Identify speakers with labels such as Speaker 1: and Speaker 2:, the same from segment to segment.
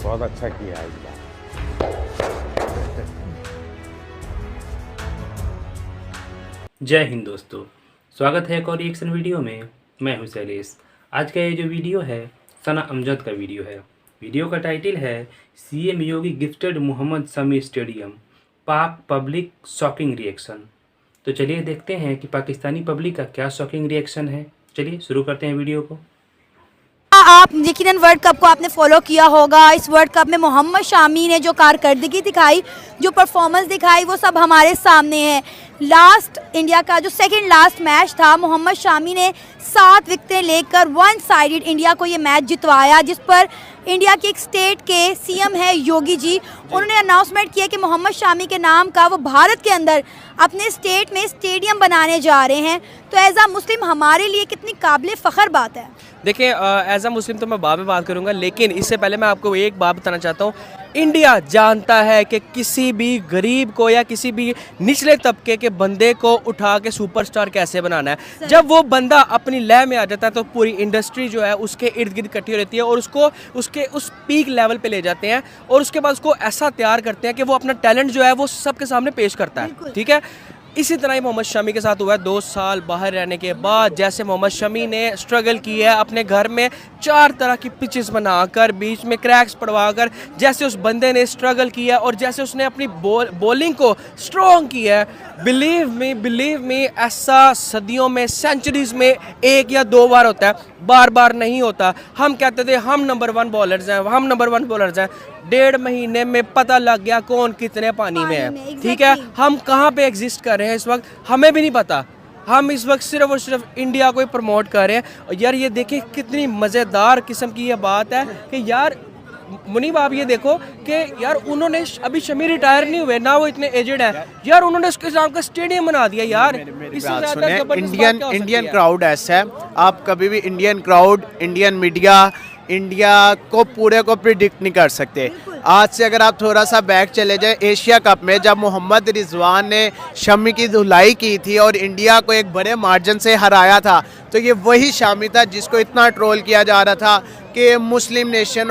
Speaker 1: बहुत अच्छा किया है इस बार।
Speaker 2: जय हिंद दोस्तों, स्वागत है एक और रिएक्शन वीडियो में। मैं हूं शैलेश। आज का ये जो वीडियो है सना अमजद का वीडियो है। वीडियो का टाइटल है सीएम योगी गिफ्टेड मोहम्मद शमी स्टेडियम, पाक पब्लिक शॉकिंग रिएक्शन। तो चलिए देखते हैं कि पाकिस्तानी पब्लिक का क्या शॉकिंग रिएक्शन है। चलिए शुरू करते हैं वीडियो को।
Speaker 3: आप यकीनन वर्ल्ड कप को आपने फॉलो किया होगा। इस वर्ल्ड कप में मोहम्मद शामी ने जो कारकर्दगी दिखाई, जो परफॉर्मेंस दिखाई, वो सब हमारे सामने है। लास्ट इंडिया का जो सेकंड लास्ट मैच था, मोहम्मद शामी ने 7 विकेटें लेकर वन साइडेड इंडिया को ये मैच जितवाया, जिस पर इंडिया के एक स्टेट के सीएम है योगी जी, उन्होंने अनाउंसमेंट किया कि मोहम्मद शामी के नाम का वो भारत के अंदर अपने स्टेट में स्टेडियम बनाने जा रहे हैं। तो एज अ मुस्लिम हमारे लिए कितनी काबिल फ़ख्र बात है।
Speaker 4: देखिए, एज अ मुस्लिम तो मैं बाद में बात करूंगा, लेकिन इससे पहले मैं आपको एक बात बताना चाहता हूँ। इंडिया जानता है कि किसी भी गरीब को या किसी भी निचले तबके के बंदे को उठा के सुपरस्टार कैसे बनाना है। जब वो बंदा अपनी लय में आ जाता है तो पूरी इंडस्ट्री जो है उसके इर्द गिर्द इकट्ठी रहती है और उसको उसके उस पीक लेवल पे ले जाते हैं और उसके बाद उसको ऐसा तैयार करते हैं कि वो अपना टैलेंट जो है वो सबके सामने पेश करता है। ठीक है, इसी तरह ही मोहम्मद शमी के साथ हुआ है। 2 साल बाहर रहने के बाद जैसे मोहम्मद शमी ने स्ट्रगल की है अपने घर में 4 तरह की पिचेस बनाकर, बीच में क्रैक्स पड़वाकर, जैसे उस बंदे ने स्ट्रगल किया और जैसे उसने अपनी बॉलिंग को स्ट्रॉन्ग किया है, बिलीव मी, ऐसा सदियों में, सेंचुरीज में 1 या 2 बार होता है, बार बार नहीं होता। हम कहते थे हम नंबर 1 बॉलर्स हैं, हम नंबर 1 बॉलर्स हैं। 1.5 महीने में पता लग गया कौन कितने पानी में है। ठीक है, हम कहाँ पे एग्जिस्ट कर रहे हैं इस वक्त हमें भी नहीं पता। हम इस वक्त सिर्फ और सिर्फ इंडिया को ही प्रमोट कर रहे हैं। और यार ये देखिए कितनी मज़ेदार किस्म की ये बात है कि यार मुनीब, आप ये देखो कि यार उन्होंने अभी शमी रिटायर नहीं हुए ना, वो इतने एजेड हैं यार, उन्होंने उसके नाम का स्टेडियम बना दिया यार।
Speaker 5: इससे ज्यादा इंडियन क्राउड ऐसा है, आप कभी भी Indian crowd, Indian media, India को पूरे को प्रिडिक्ट नहीं कर सकते। आज से अगर आप थोड़ा सा बैक चले जाए, एशिया कप में जब मोहम्मद रिजवान ने शमी की धुलाई की थी और इंडिया को एक बड़े मार्जिन से हराया था, तो ये वही शामी था जिसको इतना ट्रोल किया जा रहा था कि मुस्लिम नेशन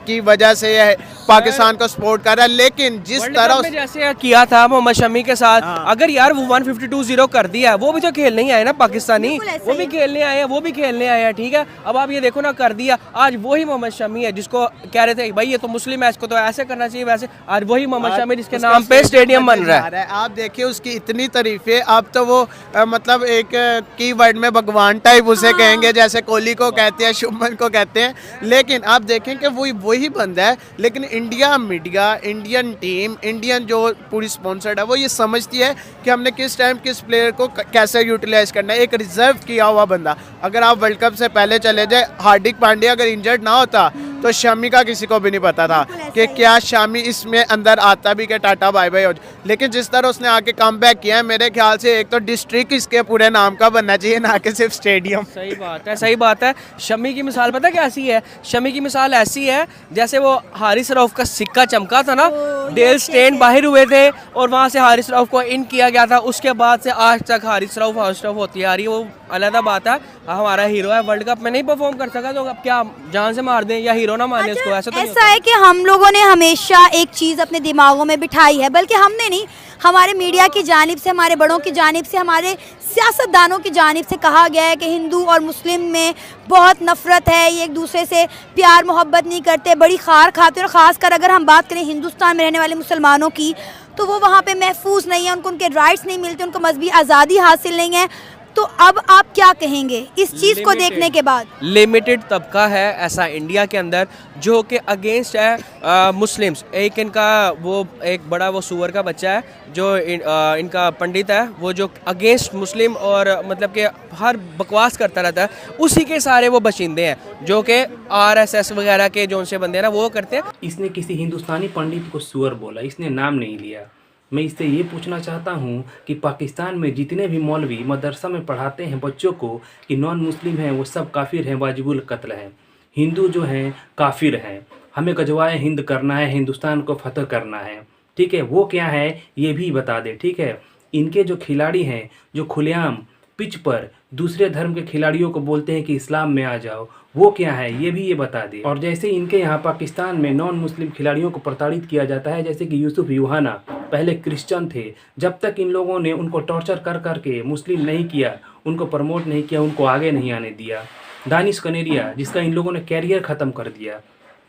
Speaker 5: की वजह से यह पाकिस्तान को सपोर्ट कर रहा है। लेकिन जिस तरह
Speaker 4: जैसे किया था मोहम्मद शमी के साथ, अगर यार वो 152-0 कर दिया, वो भी तो खेलने ही आए ना पाकिस्तानी, वो भी खेलने आए हैं, वो भी खेलने आए हैं। ठीक है, अब आप ये देखो ना, कर दिया। आज वही मोहम्मद शमी है जिसको कह रहे थे भाई ये तो मुस्लिम है, इसको तो ऐसे करना चाहिए वैसे, आज वही मोहम्मद शमी जिसके नाम पे स्टेडियम बन रहा है।
Speaker 5: आप देखिए उसकी इतनी तारीफें, अब तो वो मतलब एक की वर्ड में भगवान टाइप उसे कहेंगे, जैसे कोहली को कहते हैं, शुभमन को कहते हैं। लेकिन आप देखें कि वही बंदा है। लेकिन India media, Indian team, Indian जो पूरी स्पॉन्सर्ड है, वो ये समझती है कि हमने किस टाइम किस प्लेयर को कैसे यूटिलाइज करना है। एक रिजर्व किया हुआ बंदा, अगर आप वर्ल्ड कप से पहले चले जाए, हार्दिक पांड्या अगर इंजर्ड ना होता तो शमी का किसी को भी नहीं पता था कि क्या शामी इसमें अंदर आता भी कि टाटा बाय बाय हो। लेकिन जिस तरह उसने आके कम बैक किया है, मेरे ख्याल से एक तो डिस्ट्रिक्ट इसके पूरे नाम का बनना चाहिए, ना कि सिर्फ स्टेडियम।
Speaker 4: सही बात है, सही बात है। शमी की मिसाल पता कैसी है? शमी की मिसाल ऐसी है जैसे वो हारिस रऊफ का सिक्का चमका था ना, डेल स्टेन बाहर हुए थे और वहाँ से हारिस रऊफ को इन किया गया था। उसके बाद से आज तक हारिस रऊफ होती आ रही है। वो अलग बात है, हमारा हीरो है, वर्ल्ड कप में नहीं परफॉर्म कर सका तो अब क्या जान से मार दें या हीरो ना माने उसको? ऐसा तो
Speaker 3: ऐसा है कि हम लोगों ने हमेशा एक चीज़ अपने दिमागों में बिठाई है, बल्कि हमने नहीं, हमारे मीडिया की जानिब से, हमारे बड़ों की जानिब से, हमारे सियासतदानों की जानिब से कहा गया है कि हिंदू और मुस्लिम में बहुत नफ़रत है, ये एक दूसरे से प्यार मोहब्बत नहीं करते, बड़ी खार खाते। और ख़ासकर अगर हम बात करें हिंदुस्तान में रहने वाले मुसलमानों की, तो वो वहाँ पे महफूज नहीं है, उनको उनके राइट्स नहीं मिलते, उनको मजहबी आज़ादी हासिल नहीं है। तो अब आप क्या कहेंगे इस चीज़ को देखने के बाद?
Speaker 4: लिमिटेड तबका है ऐसा इंडिया के अंदर जो कि अगेंस्ट है मुस्लिम्स। एक इनका वो एक बड़ा वो सुअर का बच्चा है जो इनका पंडित है, वो जो अगेंस्ट मुस्लिम और मतलब कि हर बकवास करता रहता है, उसी के सारे वो बशिंदे हैं जो कि RSS वगैरह के जो उनसे बंदे हैं ना, वो करते हैं।
Speaker 2: इसने किसी हिंदुस्तानी पंडित को सुअर बोला, इसने नाम नहीं लिया। मैं इससे ये पूछना चाहता हूँ कि पाकिस्तान में जितने भी मौलवी मदरसा में पढ़ाते हैं बच्चों को कि नॉन मुस्लिम हैं वो सब काफिर हैं, वाजिबुल कत्ल हैं, हिंदू जो हैं काफिर हैं, हमें गजवाए हिंद करना है, हिंदुस्तान को फतह करना है, ठीक है, वो क्या है ये भी बता दे। ठीक है, इनके जो खिलाड़ी हैं जो खुलेआम पिच पर दूसरे धर्म के खिलाड़ियों को बोलते हैं कि इस्लाम में आ जाओ, वो क्या है ये भी ये बता दे। और जैसे इनके यहाँ पाकिस्तान में नॉन मुस्लिम खिलाड़ियों को प्रताड़ित किया जाता है, जैसे कि यूसुफ यूहाना पहले क्रिश्चियन थे, जब तक इन लोगों ने उनको टॉर्चर कर करके मुस्लिम नहीं किया, उनको प्रमोट नहीं किया, उनको आगे नहीं आने दिया। दानिश कनेरिया जिसका इन लोगों ने कैरियर ख़त्म कर दिया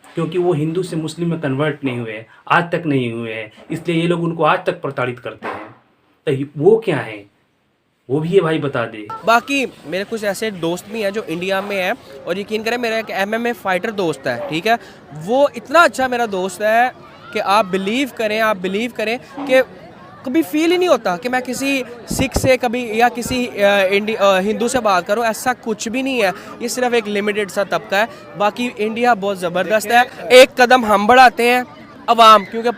Speaker 2: क्योंकि वो हिंदू से मुस्लिम में कन्वर्ट नहीं हुए, आज तक नहीं हुए हैं, इसलिए ये लोग उनको आज तक प्रताड़ित करते हैं। तो वो क्या है वो भी ये भाई बता दे।
Speaker 4: बाकी मेरे कुछ ऐसे दोस्त भी हैं जो इंडिया में हैं, और यकीन करें मेरा एक MMA फाइटर दोस्त है, ठीक है, वो इतना अच्छा मेरा दोस्त है कि आप बिलीव करें कि कभी फील ही नहीं होता कि मैं किसी सिख से कभी या किसी हिंदू से बात करूं, ऐसा कुछ भी नहीं है। ये सिर्फ एक लिमिटेड सा तबका है। बाकी इंडिया बहुत ज़बरदस्त है। एक कदम हम बढ़ाते हैं अवाम, क्योंकि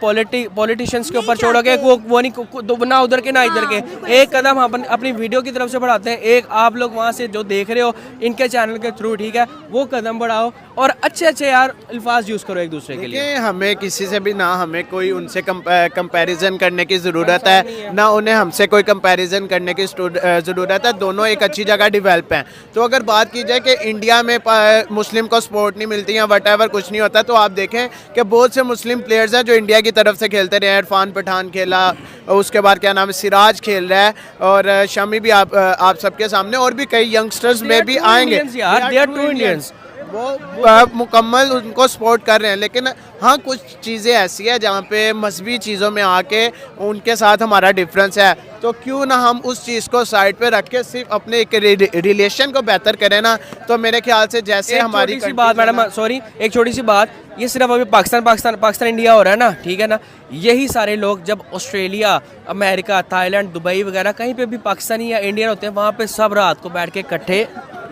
Speaker 4: पॉलिटिशियंस के ऊपर छोड़ोगे वो नहीं, ना उधर के ना इधर के। एक कदम हम अपनी वीडियो की तरफ से बढ़ाते हैं। एक आप लोग वहाँ से जो देख रहे हो इनके चैनल के थ्रू, ठीक है, वो कदम बढ़ाओ और अच्छे यार अल्फाज यूज़ करो एक दूसरे के लिए।
Speaker 5: हमें किसी से भी ना हमें कोई उनसे कंपैरिजन करने की ज़रूरत है, ना उन्हें हमसे कोई कंपैरिजन करने की ज़रूरत है। दोनों एक अच्छी जगह डेवलप हैं। तो अगर बात की जाए कि इंडिया में मुस्लिम को सपोर्ट नहीं मिलती या वट कुछ नहीं होता, तो आप देखें कि बहुत से मुस्लिम प्लेयर्स हैं जो इंडिया की तरफ से खेलते रहे हैं। इरफान पठान खेला, उसके बाद क्या नाम है, सिराज खेल रहा है, और शमी भी आप सबके सामने, और भी कई यंगस्टर्स में भी आएंगे। वो मुकम्मल उनको सपोर्ट कर रहे हैं। लेकिन हाँ, कुछ चीज़ें ऐसी है जहाँ पे मजहबी चीज़ों में आके उनके साथ हमारा डिफरेंस है, तो क्यों ना हम उस चीज़ को साइड पे रख के सिर्फ अपने एक रिलेशन को बेहतर करें ना। तो मेरे ख्याल से जैसे हमारी
Speaker 4: छोटी सी बात मैडम, सॉरी, एक छोटी सी बात, ये सिर्फ अभी पाकिस्तान इंडिया हो रहा है ना, ठीक है ना, यही सारे लोग जब ऑस्ट्रेलिया, अमेरिका, थाईलैंड, दुबई वगैरह कहीं पे भी पाकिस्तानी या इंडियन होते हैं, वहाँ पे सब रात को बैठ के इकट्ठे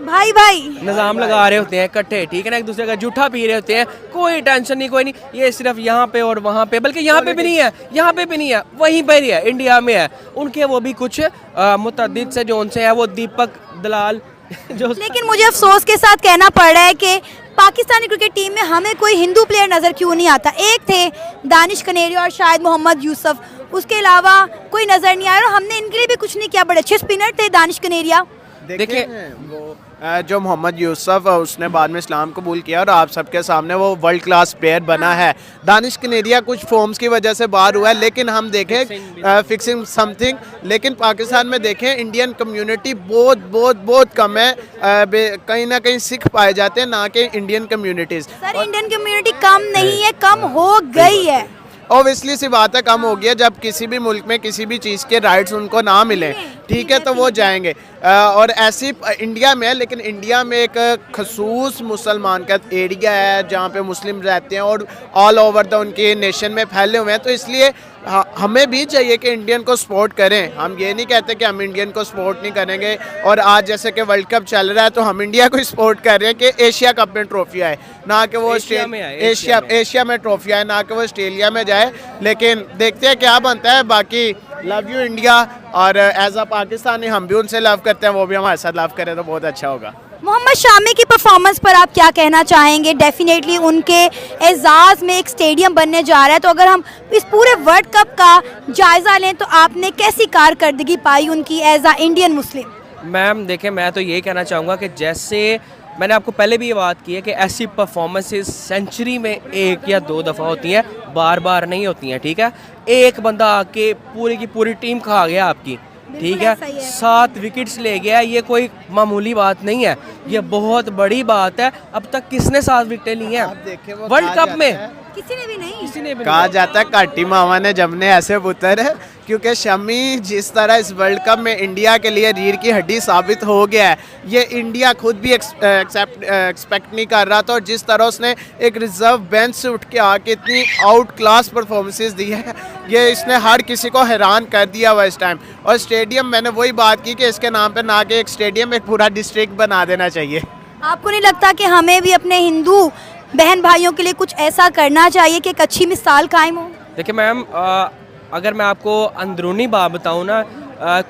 Speaker 3: भाई
Speaker 4: निज़ाम लगा रहे होते हैं इकट्ठे, ठीक है ना, एक दूसरे का जूठा पी रहे होते हैं। कोई टेंशन नहीं, कोई नहीं। ये सिर्फ यहाँ पे और वहाँ पे, बल्कि यहाँ पे भी नहीं है, यहाँ पे भी नहीं है, वहीं पर ही है, इंडिया में है। उनके वो भी कुछ मुतअद्दिद से जो उनसे है, वो दीपक दलाल जो।
Speaker 3: लेकिन मुझे अफसोस के साथ कहना पड़ रहा है कि पाकिस्तानी क्रिकेट टीम में हमें कोई हिंदू प्लेयर नज़र क्यों नहीं आता। एक थे दानिश कनेरिया और शायद मोहम्मद यूसुफ, उसके अलावा कोई नज़र नहीं आया, और हमने इनके लिए भी कुछ नहीं किया। बड़े अच्छे स्पिनर थे दानिश कनेरिया।
Speaker 5: देखिए वो जो मोहम्मद यूसुफ, उसने बाद में इस्लाम कबूल किया और आप सबके सामने वो वर्ल्ड क्लास प्लेयर बना है। दानिश कनेरिया कुछ फॉर्म्स की वजह से बाहर हुआ है, लेकिन हम देखें फिक्सिंग समथिंग, लेकिन पाकिस्तान में देखें इंडियन कम्युनिटी बहुत कम है। कहीं ना कहीं सिख पाए जाते हैं, ना कि Indian communities.
Speaker 3: Sir, Indian community कम नहीं है, कम हो गई है।
Speaker 5: ऑब्वियसली सी बात है, कम हो गया। जब किसी भी मुल्क में किसी भी चीज़ के राइट्स उनको ना मिले, ठीक है, तो वो जाएंगे। और ऐसी इंडिया में है, लेकिन इंडिया में एक खसूस मुसलमान का एरिया है जहाँ पे मुस्लिम रहते हैं और ऑल ओवर द उनके नेशन में फैले हुए हैं। तो इसलिए हमें भी चाहिए कि इंडियन को सपोर्ट करें। हम ये नहीं कहते कि हम इंडियन को सपोर्ट नहीं करेंगे। और आज जैसे कि वर्ल्ड कप चल रहा है, तो हम इंडिया को सपोर्ट कर रहे हैं कि एशिया कप में ट्रॉफी आए, ना कि वो एशिया में ट्रॉफी आए, ना कि वो ऑस्ट्रेलिया में जाए। लेकिन देखते हैं क्या बनता है। बाकी लव यू इंडिया, और एज अ पाकिस्तानी हम भी उनसे लव करते हैं, वो भी हमारे साथ लव करें तो बहुत अच्छा होगा।
Speaker 3: मोहम्मद शामी की परफॉर्मेंस पर आप क्या कहना चाहेंगे? डेफिनेटली उनके एजाज़ में एक स्टेडियम बनने जा रहा है, तो अगर हम इस पूरे वर्ल्ड कप का जायज़ा लें तो आपने कैसी कारकर्दगी पाई उनकी एज आ इंडियन मुस्लिम?
Speaker 4: मैम देखें, मैं तो ये कहना चाहूँगा कि जैसे मैंने आपको पहले भी ये बात की है कि ऐसी परफॉर्मेंसेस सेंचुरी में 1 या 2 दफ़ा होती हैं, बार बार नहीं होती हैं, ठीक है। एक बंदा आके पूरी की पूरी टीम खा गया आपकी, ठीक है, 7 विकेट्स ले गया, ये कोई मामूली बात नहीं है, ये बहुत बड़ी बात है। अब तक किसने 7 विकेटें ली हैं वर्ल्ड कप में?
Speaker 3: किसी ने भी नहीं।
Speaker 5: कहा जाता है काटी मामा ने जमने ऐसे पुत्र है, क्योंकि शमी जिस तरह इस वर्ल्ड कप में इंडिया के लिए रीढ़ की हड्डी साबित हो गया है, ये इंडिया खुद भी एक्सपेक्ट नहीं कर रहा था। और जिस तरह उसने एक रिजर्व बेंच से उठ के आके इतनी आउट क्लास परफॉर्मेंसेस दी है, ये इसने हर किसी को हैरान कर दिया हुआ इस टाइम। और स्टेडियम, मैंने वही बात की कि इसके नाम पे ना कि एक स्टेडियम, एक पूरा डिस्ट्रिक्ट बना देना चाहिए।
Speaker 3: आपको नहीं लगता कि हमें भी अपने हिंदू बहन भाइयों के लिए कुछ ऐसा करना चाहिए कि एक अच्छी मिसाल कायम हो?
Speaker 4: देखिए मैम, अगर मैं आपको अंदरूनी बात बताऊँ ना,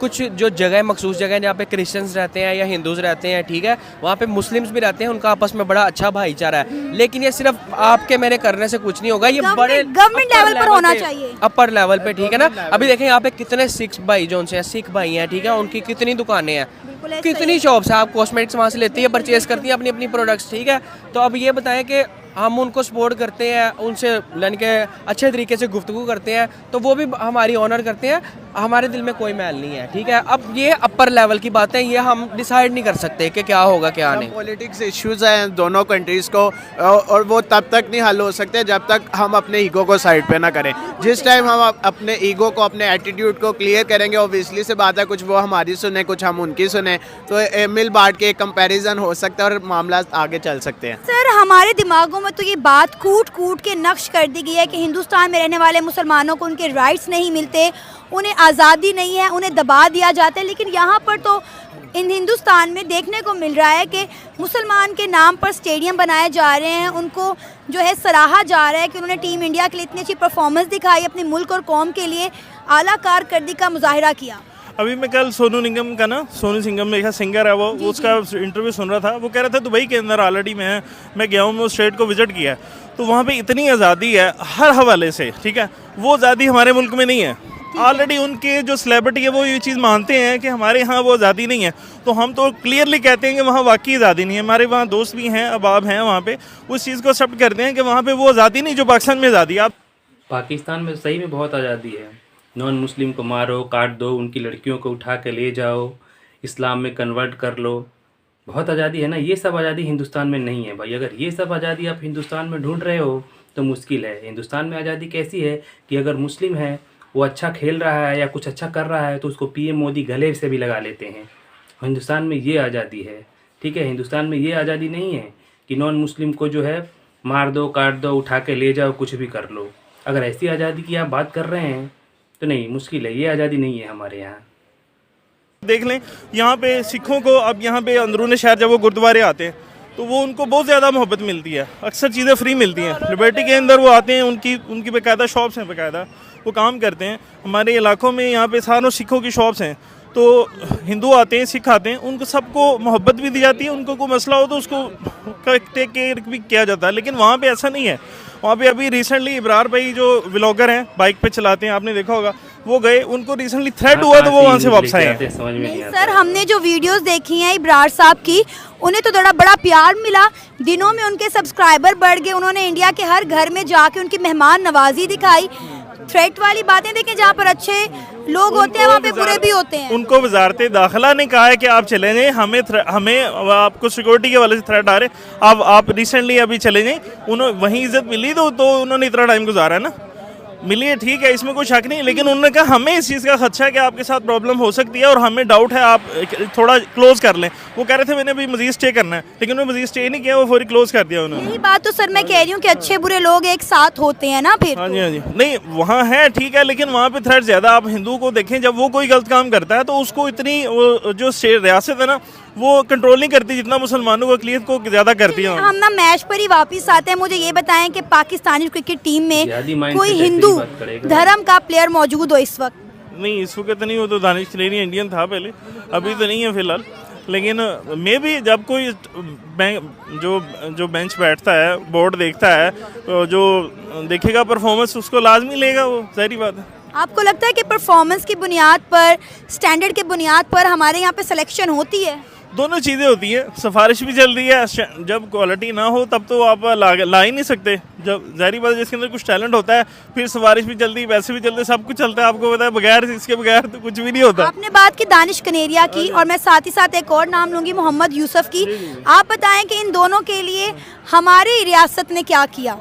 Speaker 4: कुछ जो जगह मखसूस जगह जहाँ पे क्रिश्चियंस रहते हैं या हिंदूज रहते हैं, ठीक है, वहाँ पे मुस्लिम्स भी रहते हैं, उनका आपस में बड़ा अच्छा भाईचारा है। लेकिन ये सिर्फ आपके मेरे करने से कुछ नहीं होगा, ये बड़े
Speaker 3: गवर्नमेंट लेवल पर होना चाहिए,
Speaker 4: अपर लेवल पे, ठीक है ना। अभी देखें यहाँ पे कितने सिख भाई जो उनसे सिख भाई हैं, ठीक है, उनकी कितनी दुकानें हैं,
Speaker 3: बिल्कुल ऐसा ही
Speaker 4: कितनी
Speaker 3: है।
Speaker 4: शॉप्स है, आप कॉस्मेटिक्स वहाँ से लेती है, परचेज करती हैं अपनी अपनी प्रोडक्ट्स, ठीक है। तो अब ये बताएं कि हम उनको सपोर्ट करते हैं, उनसे यानी कि अच्छे तरीके से गुफ्तगू करते हैं, तो वो भी हमारी ऑनर करते हैं, हमारे दिल में कोई मैल नहीं है, ठीक है। अब ये अपर लेवल की बातें, ये हम डिसाइड नहीं कर सकते कि क्या होगा क्या नहीं।
Speaker 5: पॉलिटिक्स इश्यूज हैं दोनों कंट्रीज़ को, और वो तब तक नहीं हल हो सकते जब तक हम अपने ईगो को साइड पे ना करें। जिस टाइम हम अपने ईगो को, अपने एटीट्यूड को क्लियर करेंगे, ऑब्वियसली से बात है कुछ वो हमारी सुने कुछ हम उनकी सुने, तो मिल बांट के एक कंपैरिजन हो सकता है और मामला आगे चल सकते हैं।
Speaker 3: सर हमारे दिमागों में तो ये बात कूट कूट के नक्श कर दी गई है कि हिंदुस्तान में रहने वाले मुसलमानों को उनके राइट्स नहीं मिलते, उन्हें आज़ादी नहीं है, उन्हें दबा दिया जाता है। लेकिन यहाँ पर तो इन हिंदुस्तान में देखने को मिल रहा है कि मुसलमान के नाम पर स्टेडियम बनाए जा रहे हैं, उनको जो है सराहा जा रहा है कि उन्होंने टीम इंडिया के लिए इतनी अच्छी परफॉर्मेंस दिखाई, अपने मुल्क और कौम के लिए आला कारकर्दगी का मुजाहिरा किया।
Speaker 1: अभी मैं कल सोनू निगम का सोनू सिंगम मेरा सिंगर है वो उसका इंटरव्यू सुन रहा था। वो कह रहा था दुबई के अंदर ऑलरेडी मैं गया हूँ, मैं उस स्टेट को विजिट किया है, तो वहाँ पे इतनी आज़ादी है हर हवाले से, ठीक है। वो आज़ादी हमारे मुल्क में नहीं है। ऑलरेडी उनके जो सेलिब्रिटी है वो ये चीज़ मानते हैं कि हमारे यहाँ वो आज़ादी नहीं है, तो हम तो क्लियरली कहते हैं कि वहाँ वाकई आज़ादी नहीं है। हमारे वहाँ दोस्त भी हैं, अहबाब हैं वहाँ पे, उस चीज़ को एक्सेप्ट करते हैं कि वहाँ पे वो आज़ादी नहीं जो पाकिस्तान में आज़ादी है। आप
Speaker 2: पाकिस्तान में सही में बहुत आज़ादी है। नॉन मुस्लिम को मारो, काट दो, उनकी लड़कियों को उठा के ले जाओ, इस्लाम में कन्वर्ट कर लो, बहुत आज़ादी है ना। ये सब आज़ादी हिंदुस्तान में नहीं है भाई। अगर ये सब आज़ादी आप हिंदुस्तान में ढूंढ रहे हो तो मुश्किल है। हिंदुस्तान में आज़ादी कैसी है कि अगर मुस्लिम है, वो अच्छा खेल रहा है या कुछ अच्छा कर रहा है तो उसको पीएम मोदी गले से भी लगा लेते हैं। हिंदुस्तान में ये आज़ादी है, ठीक है। हिंदुस्तान में ये आज़ादी नहीं है कि नॉन मुस्लिम को जो है मार दो, काट दो, उठा के ले जाओ, कुछ भी कर लो। अगर ऐसी आज़ादी की आप बात कर रहे हैं तो नहीं, मुश्किल है। ये आज़ादी नहीं है हमारे यहाँ।
Speaker 1: देख लें यहाँ पे सिखों को, अब यहाँ पे अंदरूनी शहर जब वो गुरुद्वारे आते हैं तो वो उनको बहुत ज़्यादा मोहब्बत मिलती है, अक्सर चीज़ें फ्री मिलती हैं। लिबर्टी के अंदर वो आते हैं, उनकी बाकायदा शॉप्स हैं, बाकायदा वो काम करते हैं। हमारे इलाकों में यहाँ पे सारों सिखों की शॉप्स हैं, तो हिंदू आते हैं, सिख आते हैं, उनको सबको मोहब्बत भी दी जाती है। उनको कोई मसला हो तो उसको टेक केयर भी किया जाता है। लेकिन वहाँ पे ऐसा नहीं है। वहाँ पे अभी रिसेंटली इब्रार भाई जो व्लॉगर हैं, बाइक पे चलाते हैं, आपने देखा होगा, वो गए, उनको रिसेंटली थ्रेट हुआ तो वो वहाँ से वापस आए हैं।
Speaker 2: समझ में नहीं आता।
Speaker 3: सर हमने जो वीडियोस देखी हैं इब्रार साहब की, उन्हें तो बड़ा प्यार मिला, दिनों में उनके सब्सक्राइबर बढ़ गए, उन्होंने इंडिया के हर घर में जाके उनकी मेहमान नवाजी दिखाई। थ्रेट वाली बातें देखें, जहाँ पर अच्छे लोग होते हैं वहाँ पे बुरे भी होते हैं।
Speaker 1: उनको वजारत दाखिला ने कहा है कि आप चले जाएं, हमें आपको सिक्योरिटी के वाले से थ्रेट आ रहे, आप रिसेंटली अभी चले जाएं। उन्होंने वहीं इज्जत मिली तो उन्होंने इतना टाइम गुजारा है ना, मिली है, ठीक है, इसमें कोई शक नहीं। लेकिन उन्होंने कहा हमें इस चीज़ का खदशा है कि आपके साथ प्रॉब्लम हो सकती है और हमें डाउट है, आप थोड़ा क्लोज कर लें। वो कह रहे थे मैंने अभी मजीद स्टे करना है, लेकिन उन्होंने मजीद स्टे नहीं किया, वो फौरी क्लोज कर दिया उन्होंने।
Speaker 3: यही बात तो सर मैं कह रही हूँ कि अच्छे बुरे लोग एक साथ होते हैं ना फिर।
Speaker 1: हाँ जी, हाँ जी, नहीं वहाँ है, ठीक है, लेकिन वहाँ पे थ्रेट ज़्यादा। आप हिंदू को देखें, जब वो कोई गलत काम करता है तो उसको इतनी वो जो रियासत है ना, वो कंट्रोल नहीं करती जितना मुसलमानों को अक़लियत को ज़्यादा करती है।
Speaker 3: हम ना मैच पर ही वापस आते हैं। मुझे ये बताएं कि पाकिस्तानी क्रिकेट टीम
Speaker 2: जिहादी
Speaker 3: में
Speaker 2: माइंड
Speaker 3: कोई
Speaker 2: से कैसे
Speaker 3: हिंदू
Speaker 2: बात करेगा?
Speaker 3: धर्म का प्लेयर मौजूद हो इस वक्त?
Speaker 1: नहीं, इस वक्त नहीं, वो तो दानिश खिलैनी इंडियन था पहले, अभी तो नहीं है फिलहाल। लेकिन मे भी जब कोई जो बेंच बैठता है, बोर्ड देखता है, तो जो देखेगा परफॉर्मेंस उसको लाजमी लेगा, वो सारी बात है।
Speaker 3: आपको लगता है कि परफॉर्मेंस की बुनियाद पर, स्टैंडर्ड की बुनियाद पर हमारे यहाँ पे सिलेक्शन होती है?
Speaker 1: दोनों चीज़ें होती हैं, सिफारिश भी चल रही है। जब क्वालिटी ना हो तब तो आप ला ही नहीं सकते। जब ज़ाहिर बात है जिसके अंदर कुछ टैलेंट होता है, फिर सिफारिश भी चलती है, पैसे भी चलते हैं, सब कुछ चलता है। आपको पता है, बगैर इसके बगैर तो कुछ भी नहीं होता।
Speaker 3: आपने बात की दानिश कनेरिया की, और मैं साथ ही साथ एक और नाम लूँगी, मोहम्मद यूसुफ की। आप बताएं कि इन दोनों के लिए हमारी रियासत ने क्या किया?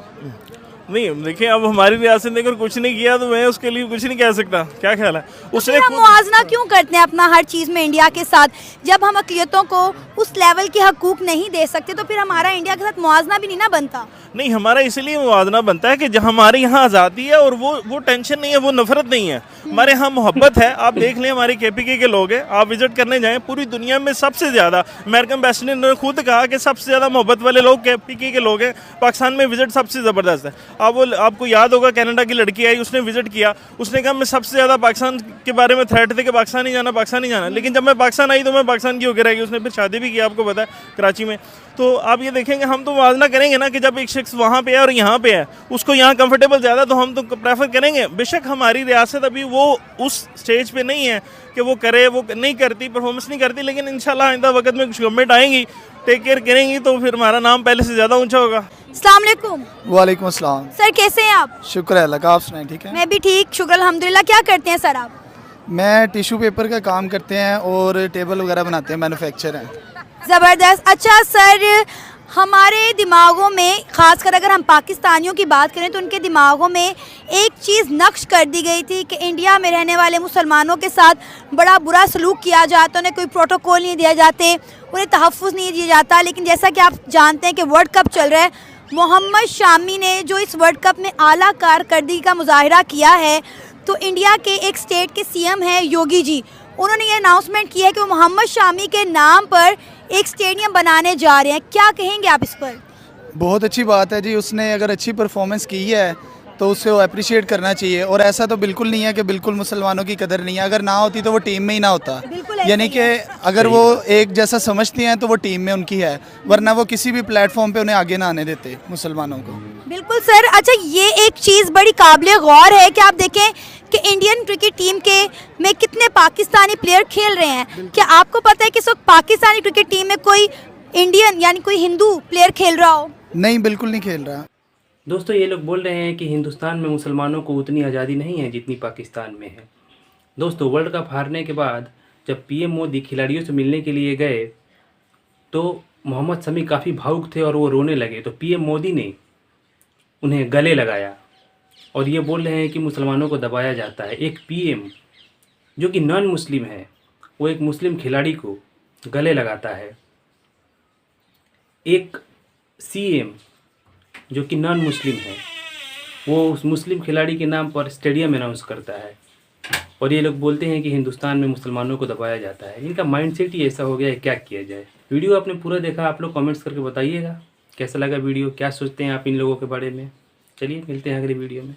Speaker 1: नहीं देखिए, अब हमारी रियासत ने अगर कुछ नहीं किया तो मैं उसके लिए कुछ नहीं कह सकता। क्या ख्याल है उसने?
Speaker 3: हम मुआवजा क्यों करते हैं अपना हर चीज़ में इंडिया के साथ? जब हम अक़लियतों को उस लेवल के हकूक नहीं दे सकते तो फिर हमारा इंडिया के साथ मुआवजा भी नहीं ना बनता।
Speaker 1: नहीं, हमारा इसलिए मुआवजा बनता है कि जहाँ हमारे यहाँ आज़ादी है और वो टेंशन नहीं है, वो नफरत नहीं है। हमारे यहाँ मोहब्बत है। आप देख लें, हमारे KPK के लोग हैं, आप विजिट करने जाएं, पूरी दुनिया में सबसे ज़्यादा, अमेरिकन एम्बेसडर ने खुद कहा कि सबसे ज़्यादा मोहब्बत वाले लोग KPK के लोग हैं। पाकिस्तान में विजिट सबसे ज़बरदस्त है। आपको याद होगा, कनाडा की लड़की आई, उसने विजिट किया, उसने कहा मैं सबसे ज़्यादा पाकिस्तान के बारे में थ्रेट थे कि पाकिस्तान नहीं जाना, पाकिस्तान नहीं जाना। लेकिन जब मैं पाकिस्तान आई तो मैं पाकिस्तान की होकर रह गई। उसने फिर शादी भी की, आपको पता है, कराची में। तो आप ये देखेंगे, हम तो मुआवजा करेंगे ना कि जब एक पॉलिटिक्स वहाँ पे है और यहाँ पे है, उसको यहाँ कंफर्टेबल ज़्यादा, तो हम तो प्रेफर करेंगे। बेशक हमारी रियासत अभी वो उस स्टेज पे नहीं है कि वो करे, वो नहीं करती, परफॉर्मेंस नहीं करती, लेकिन इंशाल्लाह आइंदा वक्त में कुछ गवर्नमेंट आएंगी, टेक केयर करेंगी, तो फिर हमारा नाम पहले से ज़्यादा ऊँचा होगा।
Speaker 3: अस्सलाम वालेकुम।
Speaker 6: वालेकुम अस्सलाम।
Speaker 3: सर कैसे हैं आप?
Speaker 6: शुक्र है अल्लाह का, आप सुनाएं ठीक है?
Speaker 3: मैं भी ठीक, शुक्र अल्हम्दुलिल्लाह। क्या करते हैं सर आप?
Speaker 6: मैं टिश्यू पेपर का काम करते हैं और टेबल वगैरह बनाते हैं, मैन्युफैक्चर हैं।
Speaker 3: ज़बरदस्त। अच्छा सर, हमारे दिमागों में, ख़ासकर अगर हम पाकिस्तानियों की बात करें तो उनके दिमागों में एक चीज़ नक्श कर दी गई थी कि इंडिया में रहने वाले मुसलमानों के साथ बड़ा बुरा सलूक किया जाता, उन्हें कोई प्रोटोकॉल नहीं दिया जाते, उन्हें तहफ़्फ़ुज़ नहीं दिया जाता। लेकिन जैसा कि आप जानते हैं कि वर्ल्ड कप चल रहा है, मोहम्मद शामी ने जो इस वर्ल्ड कप में आला कारकर्दगी का मुजाहिरा किया है, तो इंडिया के एक स्टेट के सीएम हैं योगी जी, उन्होंने ये अनाउंसमेंट किया है कि वो मोहम्मद शामी के नाम पर एक स्टेडियम बनाने जा रहे हैं। क्या कहेंगे आप इस पर?
Speaker 6: बहुत अच्छी बात है जी, उसने अगर अच्छी परफॉर्मेंस की है तो उसे वो अप्रिशिएट करना चाहिए। और ऐसा तो बिल्कुल नहीं है कि बिल्कुल मुसलमानों की कदर नहीं है, अगर ना होती तो वो टीम में ही ना होता।
Speaker 3: बिल्कुल ऐसा
Speaker 6: यानी
Speaker 3: ही
Speaker 6: कि अगर वो एक जैसा समझते हैं तो वो टीम में उनकी है, वरना वो किसी भी प्लेटफॉर्म पे उन्हें आगे ना आने देते मुसलमानों को।
Speaker 3: बिल्कुल सर। अच्छा, ये एक चीज़ बड़ी काबिल गौर है कि आप देखें कि इंडियन क्रिकेट टीम के में कितने पाकिस्तानी प्लेयर खेल रहे हैं। क्या आपको पता है कि इस वक्त पाकिस्तानी क्रिकेट टीम में कोई इंडियन यानी कोई हिंदू प्लेयर खेल रहा हो?
Speaker 6: नहीं, बिल्कुल नहीं खेल रहा।
Speaker 2: दोस्तों, ये लोग बोल रहे हैं कि हिंदुस्तान में मुसलमानों को उतनी आज़ादी नहीं है जितनी पाकिस्तान में है। दोस्तों, वर्ल्ड कप हारने के बाद जब पीएम मोदी खिलाड़ियों से मिलने के लिए गए तो मोहम्मद शमी काफ़ी भावुक थे और वो रोने लगे, तो पीएम मोदी ने उन्हें गले लगाया और ये बोल रहे हैं कि मुसलमानों को दबाया जाता है। एक पीएम जो कि नॉन मुस्लिम है, वो एक मुस्लिम खिलाड़ी को गले लगाता है। एक सीएम जो कि नॉन मुस्लिम है, वो उस मुस्लिम खिलाड़ी के नाम पर स्टेडियम अनाउंस करता है और ये लोग बोलते हैं कि हिंदुस्तान में मुसलमानों को दबाया जाता है। इनका माइंडसेट ही ऐसा हो गया है, क्या किया जाए। वीडियो आपने पूरा देखा, आप लोग कमेंट्स करके बताइएगा कैसा लगा वीडियो, क्या सोचते हैं आप इन लोगों के बारे में। चलिए मिलते हैं अगली वीडियो में।